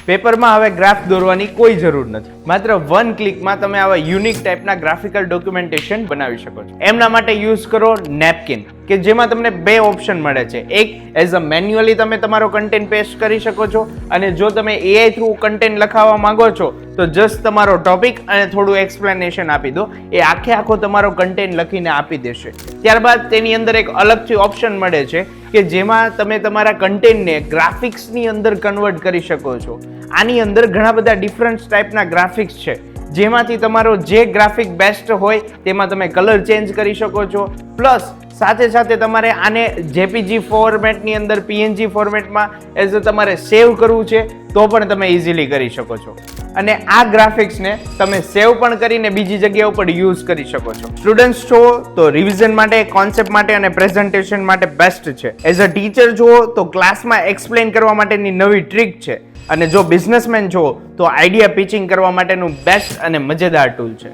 પેપરમાં હવે ગ્રાફ દોરવાની કોઈ જરૂર નથી. માત્ર વન ક્લિકમાં તમે આવા યુનિક ટાઈપના ગ્રાફિકલ ડોક્યુમેન્ટેશન બનાવી શકો છો. એમના માટે યુઝ કરો નેપકિન, કે જેમાં તમને બે ઓપ્શન મળે છે. એક, એઝ અ મેન્યુઅલી તમે તમારો કન્ટેન્ટ પેસ્ટ કરી શકો છો, અને જો તમે એઆઈ થ્રુ કન્ટેન્ટ લખાવવા માંગો છો તો જસ્ટ તમારો ટોપિક અને થોડું એક્સપ્લેનેશન આપી દો, એ આખો તમારો કન્ટેન્ટ લખીને આપી દેશે. ત્યારબાદ તેની અંદર એક અલગથી ઓપ્શન મળે છે કે જેમાં તમે તમારા કન્ટેન્ટને ગ્રાફિક્સની અંદર કન્વર્ટ કરી શકો છો. આની અંદર ઘણા બધા ડિફરન્ટ ટાઈપના ગ્રાફિક્સ છે, જેમાંથી તમારો જે ગ્રાફિક બેસ્ટ હોય તેમાં તમે કલર ચેન્જ કરી શકો છો. પ્લસ સાથે તમારે આને જેપીજી ફોર્મેટની અંદર પીએનજી ફોર્મેટમાં એઝ તમારે સેવ કરવું છે તો પણ તમે ઇઝીલી કરી શકો છો. અને આ ગ્રાફિક્સને તમે સેવ પણ કરીને બીજી જગ્યાઓ પર યુઝ કરી શકો છો. સ્ટુડન્ટ્સ છો તો રિવિઝન માટે, કોન્સેપ્ટ માટે અને પ્રેઝન્ટેશન માટે બેસ્ટ છે. એઝ અ ટીચર જુઓ તો ક્લાસમાં એક્સપ્લેન કરવા માટેની નવી ટ્રીક છે. અને જો બિઝનેસમેન છો તો આઈડિયા પિચિંગ કરવા માટેનું બેસ્ટ અને મજેદાર ટૂલ છે.